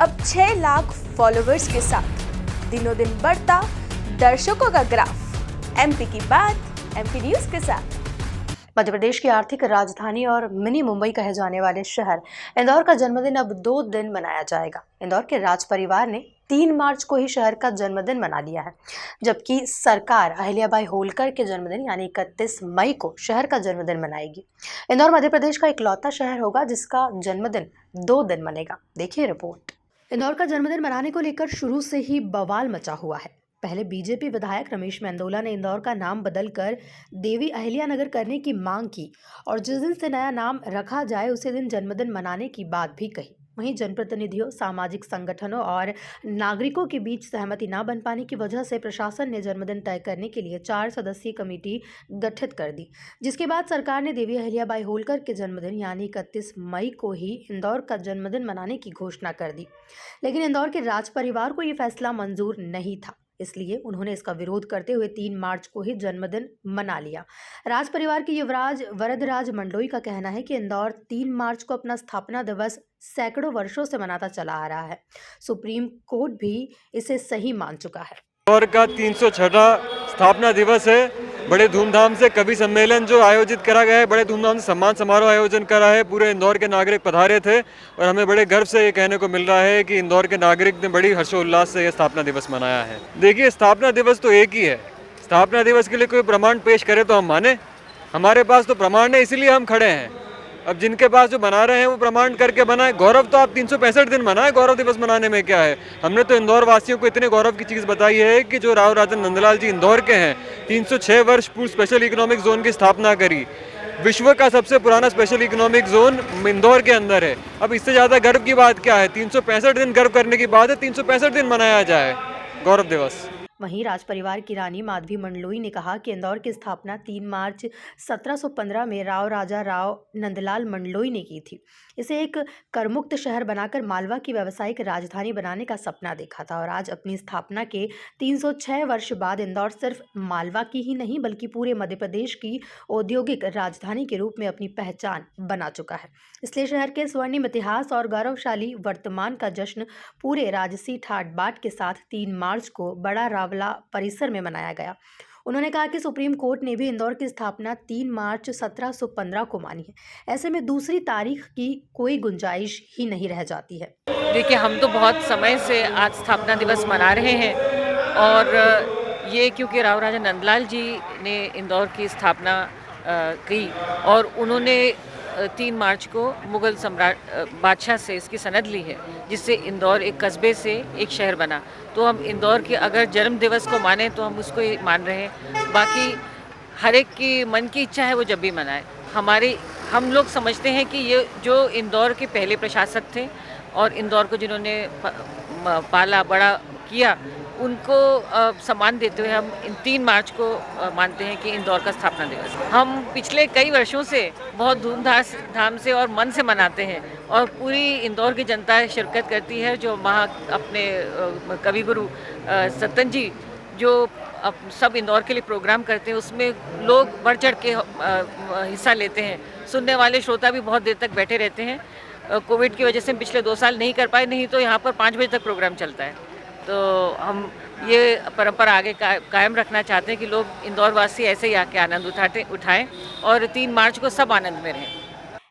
अब 6 लाख फॉलोवर्स के साथ दिनों दिन बढ़ता दर्शकों का ग्राफ। एमपी की बात एमपी न्यूज के साथ। मध्य प्रदेश की आर्थिक राजधानी और मिनी मुंबई कहे जाने वाले शहर इंदौर का जन्मदिन अब 2 दिन मनाया जाएगा। इंदौर के राज परिवार ने 3 मार्च को ही शहर का जन्मदिन मना लिया है, जबकि सरकार अहिल्याबाई होलकर के जन्मदिन यानी 31 मई को शहर का जन्मदिन मनाएगी। इंदौर मध्य प्रदेश का इकलौता शहर होगा जिसका जन्मदिन 2 दिन मनेगा। देखिए रिपोर्ट। इंदौर का जन्मदिन मनाने को लेकर शुरू से ही बवाल मचा हुआ है। पहले बीजेपी विधायक रमेश मेंदोला ने इंदौर का नाम बदलकर देवी अहिल्यानगर करने की मांग की और जिस दिन से नया नाम रखा जाए उसी दिन जन्मदिन मनाने की बात भी कही। वहीं जनप्रतिनिधियों, सामाजिक संगठनों और नागरिकों के बीच सहमति न बन पाने की वजह से प्रशासन ने जन्मदिन तय करने के लिए 4 सदस्यीय कमेटी गठित कर दी, जिसके बाद सरकार ने देवी अहिल्याबाई होलकर के जन्मदिन यानी 31 मई को ही इंदौर का जन्मदिन मनाने की घोषणा कर दी। लेकिन इंदौर के राज परिवार को ये फैसला मंजूर नहीं था, इसलिए उन्होंने इसका विरोध करते हुए 3 मार्च को ही जन्मदिन मना लिया। राज परिवार के युवराज वरदराज मंडलोई का कहना है कि इंदौर 3 मार्च को अपना स्थापना दिवस सैकड़ों वर्षों से मनाता चला आ रहा है। सुप्रीम कोर्ट भी इसे सही मान चुका है। इंदौर का 306वां स्थापना दिवस है। बड़े धूमधाम से कवि सम्मेलन जो आयोजित करा गया है, बड़े धूमधाम से सम्मान समारोह आयोजन करा है। पूरे इंदौर के नागरिक पधारे थे और हमें बड़े गर्व से ये कहने को मिल रहा है कि इंदौर के नागरिक ने बड़ी हर्षोल्लास से ये स्थापना दिवस मनाया है। देखिए, स्थापना दिवस तो एक ही है। स्थापना दिवस के लिए कोई प्रमाण पेश करे तो हम माने। हमारे पास तो प्रमाण है, इसीलिए हम खड़े हैं। अब जिनके पास जो बना रहे हैं वो प्रमाण करके बनाए। गौरव तो आप 365 दिन मनाए, गौरव दिवस मनाने में क्या है। हमने तो इंदौर वासियों को इतने गौरव की चीज़ बताई है कि जो राव राजन नंदलाल जी इंदौर के हैं, 306 वर्ष पूर्व स्पेशल इकोनॉमिक जोन की स्थापना करी। विश्व का सबसे पुराना स्पेशल इकोनॉमिक जोन इंदौर के अंदर है। अब इससे ज़्यादा गर्व की बात क्या है। 365 दिन गर्व करने की बात है, 365 दिन मनाया जाए गौरव दिवस। वहीं राज परिवार की रानी माधवी मंडलोई ने कहा कि इंदौर की स्थापना 3 मार्च 1715 में राव राजा राव नंदलाल मंडलोई ने की थी। इसे एक करमुक्त शहर बनाकर मालवा की व्यावसायिक राजधानी बनाने का सपना देखा था और आज अपनी स्थापना के 306 वर्ष बाद इंदौर सिर्फ मालवा की ही नहीं बल्कि पूरे मध्य प्रदेश की औद्योगिक राजधानी के रूप में अपनी पहचान बना चुका है। इसलिए शहर के स्वर्णिम इतिहास और गौरवशाली वर्तमान का जश्न पूरे राजसी ठाट बाट के साथ 3 मार्च को बड़ा रावला परिसर में मनाया गया। उन्होंने कहा कि सुप्रीम कोर्ट ने भी इंदौर की स्थापना 3 मार्च 1715 को मानी है। ऐसे में दूसरी तारीख की कोई गुंजाइश ही नहीं रह जाती है। देखिए, हम तो बहुत समय से आज स्थापना दिवस मना रहे हैं और ये क्योंकि राव राजा नंदलाल जी ने इंदौर की स्थापना की और उन्होंने 3 मार्च को मुगल सम्राट बादशाह से इसकी सनद ली है, जिससे इंदौर एक कस्बे से एक शहर बना। तो हम इंदौर के अगर जन्म दिवस को माने तो हम उसको ही मान रहे हैं। बाकी हर एक की मन की इच्छा है वो जब भी मनाए। हम लोग समझते हैं कि ये जो इंदौर के पहले प्रशासक थे और इंदौर को जिन्होंने पाला बड़ा किया, उनको सम्मान देते हुए हम इन 3 मार्च को मानते हैं कि इंदौर का स्थापना दिवस। हम पिछले कई वर्षों से बहुत धूमधाम से और मन से मनाते हैं और पूरी इंदौर की जनता शिरकत करती है। जो वहाँ अपने कवि गुरु सत्तन जी जो सब इंदौर के लिए प्रोग्राम करते हैं, उसमें लोग बढ़ चढ़ के हिस्सा लेते हैं। सुनने वाले श्रोता भी बहुत देर तक बैठे रहते हैं। कोविड की वजह से पिछले 2 साल नहीं कर पाए, नहीं तो यहाँ पर 5 बजे तक प्रोग्राम चलता है। तो हम ये परंपरा आगे कायम रखना चाहते हैं कि लोग इंदौर वासी ऐसे ही आके आनंद उठाएं और 3 मार्च को सब आनंद में रहें।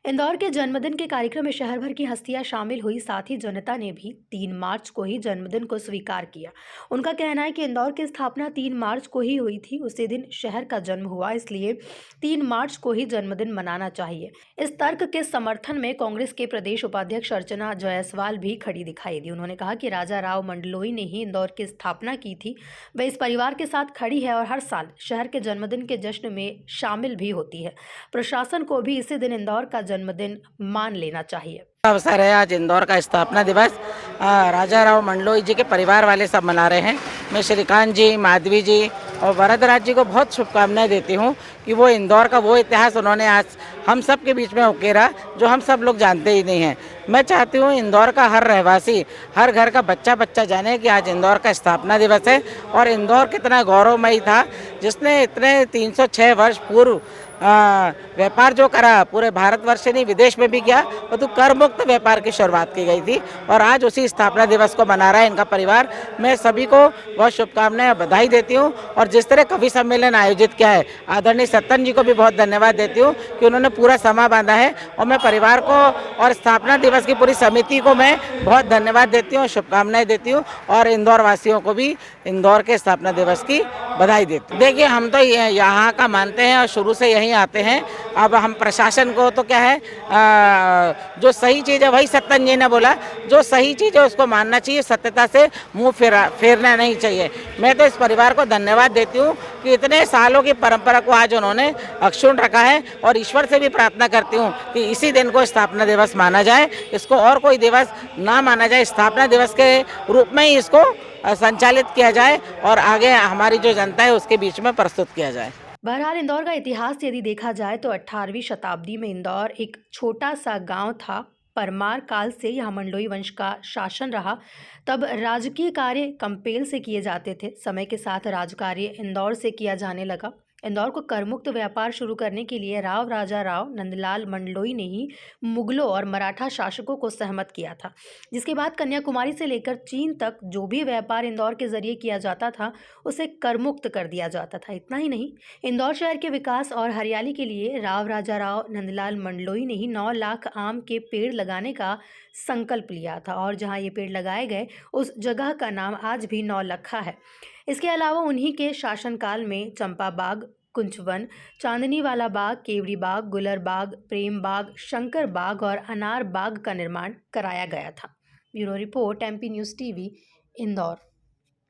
इंदौर के जन्मदिन के कार्यक्रम में शहर भर की हस्तियां शामिल हुई। साथ ही जनता ने भी 3 मार्च को ही जन्मदिन को स्वीकार किया। उनका कहना है कि इंदौर की स्थापना 3 मार्च को ही हुई थी, उसी दिन शहर का जन्म हुआ, इसलिए 3 मार्च को ही जन्मदिन मनाना चाहिए। इस तर्क के समर्थन में कांग्रेस के प्रदेश उपाध्यक्ष अर्चना जायसवाल भी खड़ी दिखाई दी। उन्होंने कहा कि राजा राव मंडलोई ने ही इंदौर की स्थापना की थी, वह इस परिवार के साथ खड़ी है और हर साल शहर के जन्मदिन के जश्न में शामिल भी होती है। प्रशासन को भी इसी दिन इंदौर का जन्मदिन मान लेना चाहिए। अवसर है आज इंदौर का स्थापना दिवस। राजा राव मंडलोई जी के परिवार वाले सब मना रहे हैं। मैं श्रीकांत जी, माधवी जी और वरदराज जी को बहुत शुभकामनाएं देती हूँ कि वो इंदौर का वो इतिहास उन्होंने आज हम सब के बीच में उकेरा जो हम सब लोग जानते ही नहीं हैं। मैं चाहती हूँ इंदौर का हर रहवासी, हर घर का बच्चा बच्चा जाने कि आज इंदौर का स्थापना दिवस है और इंदौर कितना गौरवमयी था, जिसने इतने 306 वर्ष पूर्व व्यापार जो करा पूरे भारतवर्ष से नहीं विदेश में भी किया, तो कर मुक्त व्यापार की शुरुआत की गई थी और आज उसी स्थापना दिवस को मना रहा है इनका परिवार। मैं सभी को बहुत शुभकामनाएं बधाई देती हूँ और जिस तरह कवि सम्मेलन आयोजित किया है आदरणीय सत्तन जी को भी बहुत धन्यवाद देती हूँ कि उन्होंने पूरा समा बांधा है और मैं परिवार को और स्थापना दिवस की पूरी समिति को मैं बहुत धन्यवाद देती हूँ, शुभकामनाएं देती हूँ और इंदौर वासियों को भी इंदौर के स्थापना दिवस की बधाई देती हूँ। देखिए हम तो यहाँ का मानते हैं और शुरू से यहीं आते हैं। अब हम प्रशासन को तो क्या है जो सही चीज़ है वही सत्तन जी ने बोला, जो सही चीज़ है उसको मानना चाहिए, सत्यता से मुंह फेरना नहीं चाहिए। मैं तो इस परिवार को धन्यवाद देती हूँ कि इतने सालों की परंपरा को आज उन्होंने अक्षुण्ण रखा है और ईश्वर से भी प्रार्थना करती हूँ कि इसी दिन को स्थापना दिवस माना जाए, इसको और कोई दिवस ना माना जाए, स्थापना दिवस के रूप में ही इसको संचालित किया जाए और आगे हमारी जो जनता है उसके बीच में प्रस्तुत किया जाए। बहरहाल इंदौर का इतिहास यदि देखा जाए तो 18वीं शताब्दी में इंदौर एक छोटा सा गांव था। परमार काल से यहाँ मंडलोई वंश का शासन रहा। तब राजकीय कार्य कंपेल से किए जाते थे। समय के साथ राजकार्य इंदौर से किया जाने लगा। इंदौर को करमुक्त व्यापार शुरू करने के लिए राव राजा राव नंदलाल मंडलोई ने ही मुगलों और मराठा शासकों को सहमत किया था, जिसके बाद कन्याकुमारी से लेकर चीन तक जो भी व्यापार इंदौर के जरिए किया जाता था उसे करमुक्त कर दिया जाता था। इतना ही नहीं, इंदौर शहर के विकास और हरियाली के लिए राव राजा राव नंदलाल मंडलोई ने ही 9 लाख आम के पेड़ लगाने का संकल्प लिया था और जहां ये पेड़ लगाए गए उस जगह का नाम आज भी नौलखा है। इसके अलावा उन्हीं के शासनकाल में चंपा बाग, कुंचवन, चांदनी वाला बाग, केवड़ी बाग, गुलर बाग, प्रेम बाग, शंकर बाग और अनार बाग का निर्माण कराया गया था। Bureau report, MP news TV, Indore.